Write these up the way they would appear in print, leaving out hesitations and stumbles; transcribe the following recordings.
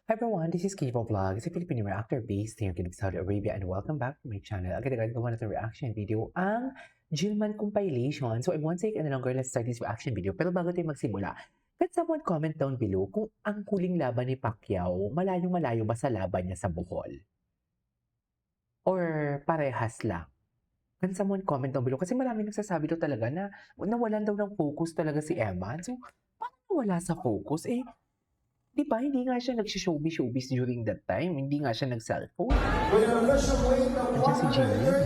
Hi everyone, this is Kivo Vlog. It's a Filipino reactor based here in Saudi Arabia and welcome back to my channel. Agad-agad gawa na itong reaction video ang Jillman compilation. So I won't take any longer, let's start this reaction video. Pero bago tayo magsimula, can someone comment down below kung ang huling laban ni Pacquiao, malayong-malayo ba sa laban niya sa Bohol? Or parehas lang? Can someone comment down below? Kasi maraming nagsasabi daw talaga na nawalan daw ng focus talaga si Eman. So, paano nawala sa focus? Di ba, hindi nga siya nag-showbiz during that time. Hindi nga siya nag-cellphone. Nandiyan si Jillian.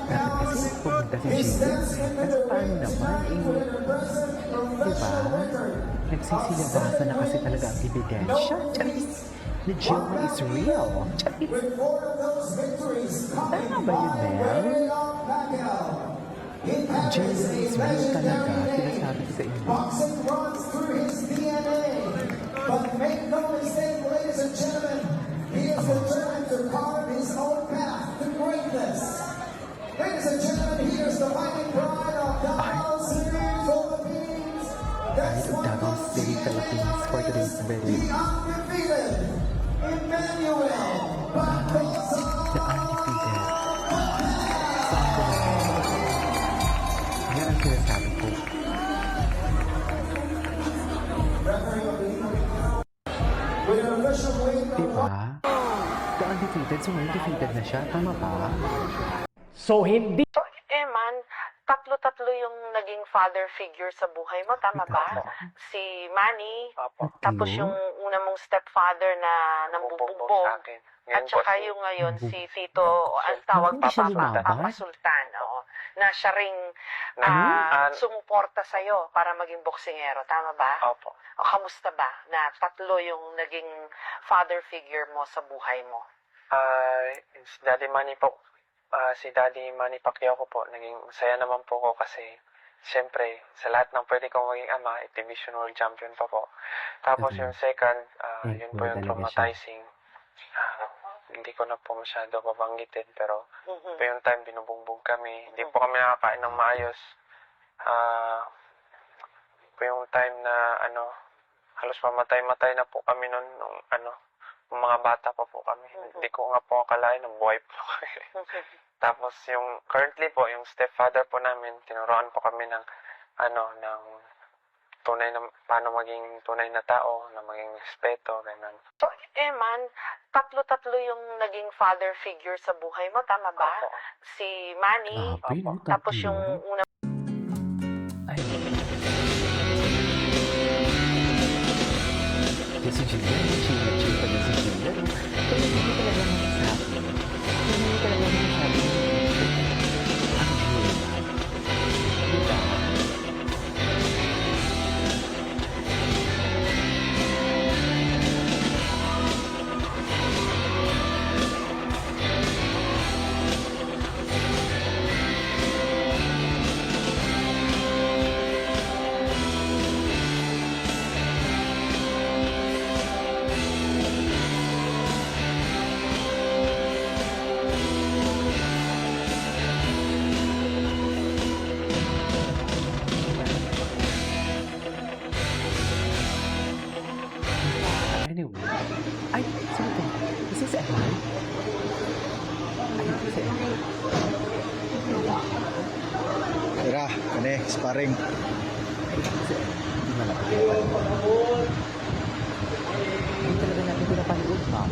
Dapat kasi pumunta si Jillian. Kasi paano naman, di ba? Nagsisilabasan na kasi talaga ang ebidensya. Charis! The Jillian is real. Charis! Tama ba yun, Mel? Jillian is real talaga. Sinasabi ko sa inyo. But make no mistake, ladies and gentlemen, he is determined to carve his own path to greatness. Ladies and gentlemen, he is the fighting pride of Davao City, Philippines. That's one Davao City, Philippines for today's video. The undefeated Emmanuel Bacosa. The undefeated. Yan ang sinasabi ko. Diba? The undefeated, so ngayon defeated na siya. Tama ba? So, hindi. So, Eman, tatlo-tatlo yung naging father figure sa buhay mo, tama ba? Si Manny, tapos yung una mong stepfather na nambubugbog, at saka yung ngayon si Tito, ang tawag Hindi siya Papa lumabas? Sultan, na siya ring sumuporta sa'yo para maging boksingero, tama ba? Opo. O kamusta ba na tatlo yung naging father figure mo sa buhay mo? Si Daddy Manny po, si Daddy Manny Pacquiao ko po, naging masaya naman po ko kasi siyempre, sa lahat ng pwede kong maging ama, division world champion pa po. Tapos yung second, yun po yung traumatizing. Hindi ko na po masyado babanggitin, pero po yung time binubugbog kami. Hindi po kami nakakain ng maayos. Po yung time na halos mamatay-matay na po kami noon nung mga bata pa po kami. Hindi ko nga po akalain ng buhay po kami. Tapos yung currently po, yung stepfather po namin, tinuruan po kami ng ng tunay na, paano maging tunay na tao, na maging respeto, ganun. So, Eman, tatlo-tatlo yung naging father figure sa buhay mo, tama ba? Opo. Si Manny, Grabe, no? tapos Tatlo. yung una Ay. Kasi si Jillian, chill pa din si Jillian. Pero hindi talaga masasabi. Hindi talaga masasabi. Ang Jillian. Diba? Anyway. Ay, sino to? Is this Eman? Ay, this is Eman. Tira, kani, sparring. Ay, this is Eman. Hindi malapit yung panood. Hindi talaga natin pinapanood, ma'am.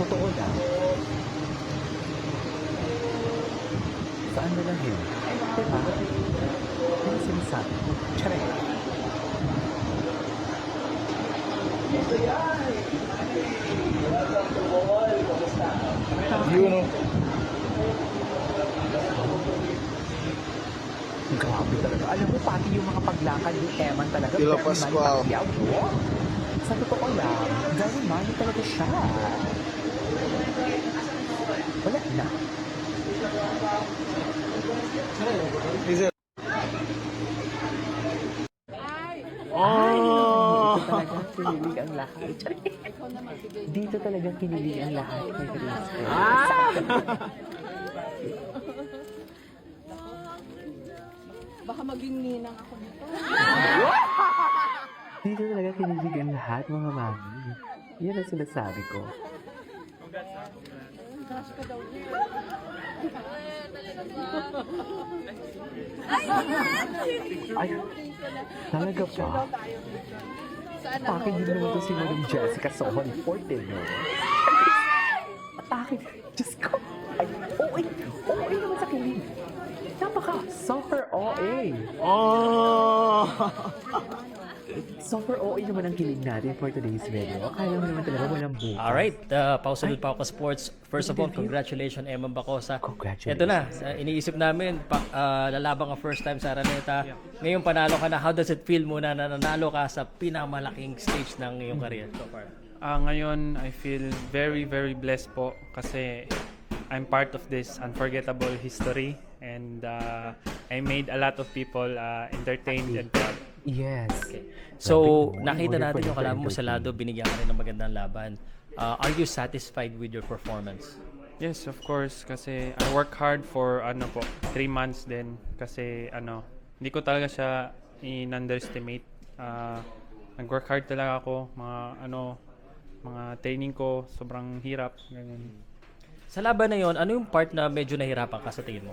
Totoo lang. Saan na lang yun? Diba? Ano sinasabi ko? Tsare. Yun o. Grabe talaga. Alam mo, pati yung mga paglakad ni Eman talaga. Tila very Pascual. Manny Pacquiao, no? Sa totoo lang, very Manny talaga siya. Wala na. Is it? Ay, dito talaga kinilig ang lahat. Dito talaga kinilig ang lahat. May Cristo. Baka maging ninang ako nito. Dito talaga kinilig ang lahat, mga mami. Yan ang sinasabi ko. Ay, talaga pa? Atake din naman to si Madam Jessica Sohon Forte, no? Atake, Diyos ko. Ay, OA naman sa kilig. Super OA. Oh! Super OA naman ang kilig natin for today's video. Kaya mo naman talaga walang bukas. Alright, pausunod pa ako sports. First of all, congratulations, Emma Bacosa. Congratulations. Ito na, iniisip namin, lalabang ka first time sa Araneta. Ngayon panalo ka na. How does it feel muna na nanalo ka sa pinakamalaking stage ng iyong career so far? Ngayon, I feel very, very blessed po kasi I'm part of this unforgettable history and I made a lot of people entertained and proud. Yes. So, Sabi ko, nakita in order natin for yung them to kalaban mo sa entertain. lado, binigyan ka rin ng magandang laban. Are you satisfied with your performance? Yes, of course, kasi I work hard for 3 months din kasi hindi ko talaga siya in-underestimate. Nag-work hard talaga ako, mga training ko sobrang hirap, ganyan. Sa laban na yon, ano yung part na medyo nahirapan ka sa tingin mo?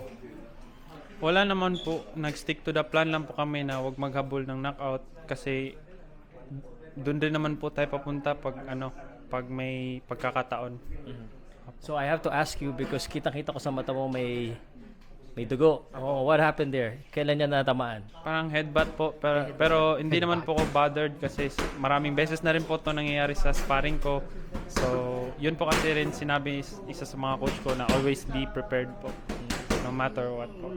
Wala naman po, nag-stick to the plan lang po kami na wag maghabol ng knockout kasi doon din naman po tayo papunta pag may pagkakataon. So I have to ask you because kitang-kita ko sa mata mo may dugo. Oh, what happened there? Kailan niya natamaan? Parang headbutt po, pero hindi naman po ako bothered kasi maraming beses na rin po ito nangyayari sa sparring ko. So, yun po kasi rin sinabi isa sa mga coach ko na always be prepared po, no matter what po.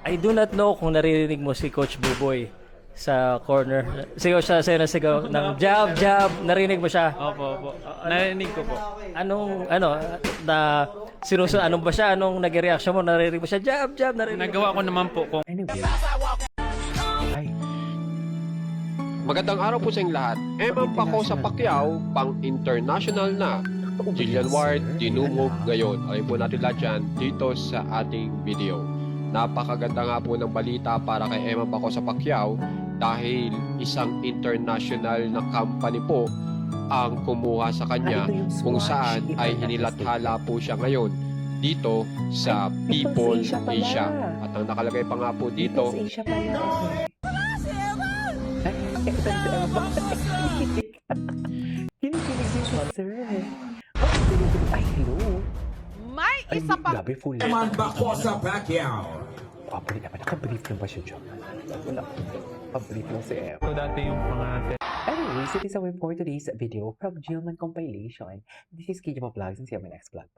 I do not know kung naririnig mo si Coach Buboy sa corner. Sigaw siya sa'yo na sigaw ng jab. Narinig mo siya? Opo. Narinig ko po. Anong ba siya? Anong nag-reaction mo? Naririnig mo siya? Jab, narinig mo. Nagawa ko naman po kung Anyway. Ay, Magandang araw po sa inyong lahat. Emma Bacosa Pacquiao, pang-international na. Jillian Ward, dinungog ngayon. Alam po natin lahat yan dito sa ating video. Napakaganda nga po ng balita para kay Emma Bacosa Pacquiao dahil isang international na company po ang kumuha sa kanya ito yung kung Swatch. saan Iba ay na inilathala po siya ngayon dito sa Ay, People ito sa Asia pala. Asia. At ang nakalagay pa nga po dito, sa Asia pala. Ay, ito si Emma. Kinikilig din siya, sir. Oh, kinikilig. Ay, hello. May Ay, isa pa grabe, full. Emma Bacosa Pacquiao. Pabrief naman. Nakabrief lang ba siya dyan? Wala. Pabrief lang si Emma. so dati yung mga Anyways, it is a win for today's video from Gilman Compilation. This is KJ Vlogs and see you on my next vlog.